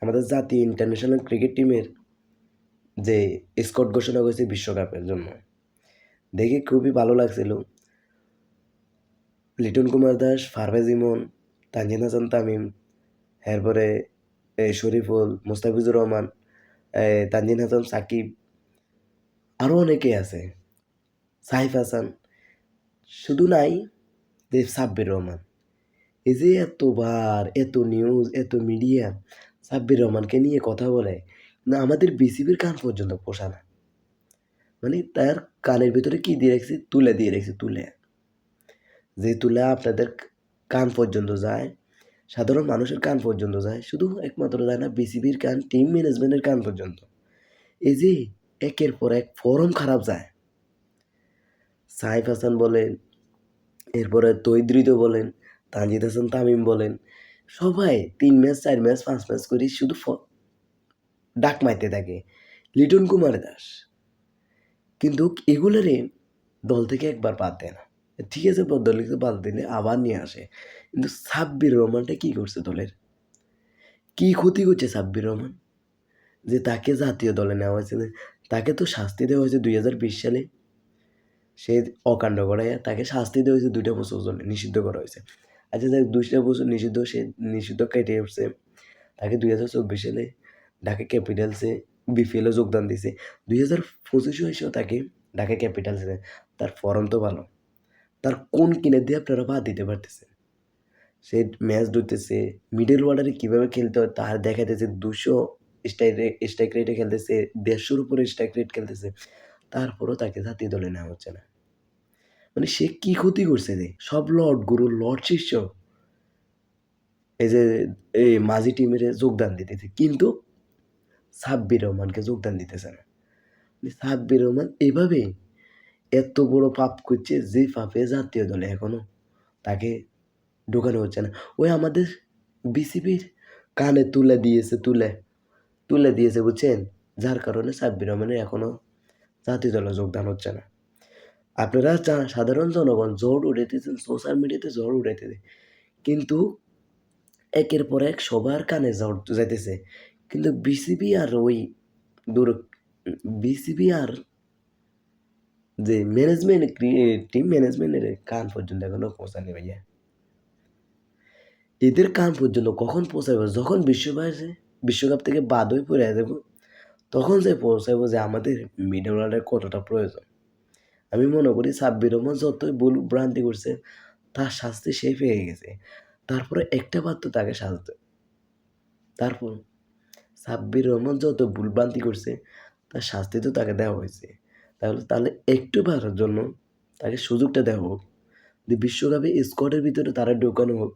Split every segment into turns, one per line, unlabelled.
আমাদের জাতীয় international cricket টিমের যে স্কোয়াড ঘোষণা করেছে বিশ্বকাপের জন্য, দেখে খুবই ভালো লাগছিল। লিটন কুমার দাস, পারভেজ ইমন, তানজিদ হাসান তামিম, এরপরে শরীফুল, মুস্তাফিজুর রহমান, তানজিদ হাসান সাকিব, আরও অনেকেই আছে, সাইফ হাসান। শুধু নাই যে সাব্বির রহমান। এই যে এতবার এত নিউজ এত মিডিয়া সাব্বির রহমানকে নিয়ে কথা বলে, না আমাদের বিসিবির কান পর্যন্ত পোষা না। মানে তার কানের ভিতরে কি দিয়ে রেখেছে, তুলে দিয়ে রেখেছে, তুলে, যে তুলে আপনাদের কান পর্যন্ত যায়, সাধারণ মানুষের কান পর্যন্ত যায়, শুধু একমাত্র যায় না বিসিবির কান, টিম ম্যানেজমেন্টের কান পর্যন্ত। এই যে একের পর এক ফরম খারাপ যায়, সাইফ হাসান বলেন, এরপরে তৈদ্রিত বলেন, তানজিদ হাসান তামিম বলেন, সবাই 3 ম্যাচ 4 ম্যাচ 5 ম্যাচ করে শুধু ডাক মারতে থাকে। লিটন কুমার দাস কিন্তু এগুলোরে দল থেকে একবার বাদ দেয় না। ঠিক আছে, দল থেকে বাদ দিলে আবার নিয়ে আসে। কিন্তু সাব্বির রহমানটা কী করছে দলের? কী ক্ষতি করছে সাব্বির রহমান যে তাকে জাতীয় দলে নেওয়া হয়েছে? তাকে তো শাস্তি দেওয়া হয়েছে 2020 সালে, সে অকাণ্ড করায় তাকে শাস্তি দেওয়া হয়েছে 2টা বছর জন্য, নিষিদ্ধ করা হয়েছে। আচ্ছা যাক, 2টা বছর নিষিদ্ধ, সে নিষিদ্ধ কেটে উঠছে, তাকে 2024 সালে ঢাকা ক্যাপিটালসে বিপিএলে যোগদান দিয়েছে। 2025 এসেও তাকে ঢাকা ক্যাপিটালসে, তার ফর্ম তো ভালো, তার কোন কিনে দিয়ে আপনারা বাদ দিতে পারতেছেন? সে ম্যাচ ধরতেছে, মিডল অর্ডারে কীভাবে খেলতে হয় তার দেখাইতেছে, 200 স্ট্রাইক রেটে খেলতেছে, 150-র উপরে স্ট্রাইক রেট খেলতেছে, তারপরও তাকে জাতীয় দলে নেওয়া হচ্ছে না। মানে সে কি ক্ষতি করছে? যে সব লর্ড গুরু লর্ড শিষ্য এই যে এই মাঝি টিমের যোগদান দিতেছে, কিন্তু সাব্বির রহমানকে যোগদান দিতেছে না। সাব্বির রহমান এভাবে এত বড় পাপ করছে, যে পাপে জাতীয় দলে এখনো তাকে ঢোকানো হচ্ছে না। ওই আমাদের বিসিবির কানে তুলে দিয়েছে বুঝছেন, যার কারণে সাব্বির রহমানের এখনো জাতীয় দলে যোগদান হচ্ছে না। আপনারা সাধারণ জনগণ ঝড় উড়াইতেছেন, সোশ্যাল মিডিয়াতে ঝড় উড়াইতেছে, কিন্তু একের পর এক সবার কানে ঝড় যাইতেছে, কিন্তু বিসিবি আর ওই দূর বিসিবি আর যে ম্যানেজমেন্ট, টিম ম্যানেজমেন্টের কান পর্যন্ত এখনো পৌঁছায়নি ভাইয়া। এদের কান পর্যন্ত কখন পৌঁছাবে? যখন বিশ্বকাপ থেকে বাদ হয়ে পড়ে যাবো, তখন যে পৌঁছাবো যে আমাদের মিডল অর্ডারের কতটা প্রয়োজন। আমি মনে করি সাব্বির রহমান যতই ভুল ভ্রান্তি করছে, তার শাস্তি সে পেয়ে গেছে। তারপরে একটা বার তো তাকে শাস্তি, তারপর সাব্বির রহমান যত ভুলভ্রান্তি করছে তার শাস্তি তো তাকে দেওয়া হয়েছে। তাহলে একটু বারের জন্য তাকে সুযোগটা দেওয়া হোক, যে বিশ্বকাপে স্কোয়াডের ভিতরে তারা ঢোকানো হোক,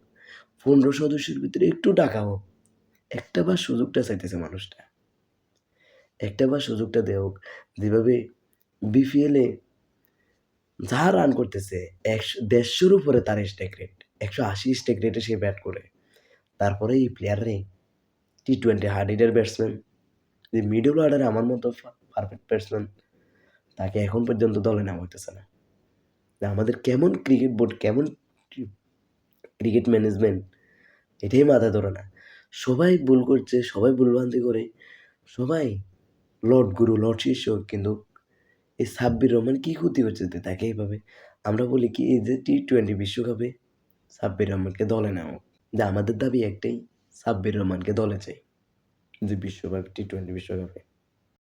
15 সদস্যের ভিতরে একটু ডাকা হোক। একটা বার সুযোগটা চাইতেছে মানুষটা, একটা বার সুযোগটা দেওয়া হোক। যেভাবে বিপিএলে যা রান করতেছে, 150-র উপরে তার স্ট্রাইক রেট, 180 স্ট্রাইক রেটে সে ব্যাট করে। তারপরে এই প্লেয়াররে T20 হার্ড হিটার ব্যাটসম্যান, যে মিডল অর্ডারে আমার মতো পারফেক্ট ব্যাটসম্যান, তাকে এখন পর্যন্ত দলে নেওয়া হইতেছে না। আমাদের কেমন ক্রিকেট বোর্ড, কেমন ক্রিকেট ম্যানেজমেন্ট, এটাই মাথায় ধরে না। সবাই ভুল করছে, সবাই ভুলভ্রান্তি করে, সবাই লর্ড গুরু লর্ড শিষ্য, কিন্তু এই সাব্বির রহমান কী ক্ষতি হচ্ছে যে তাকে এইভাবে? আমরা বলি কি, এই যে T20 বিশ্বকাপে সাব্বির রহমানকে দলে নেওয়া, যে আমাদের দাবি একটাই, সাব্বির রহমানকে দলে চাই যে T20 বিশ্বকাপে।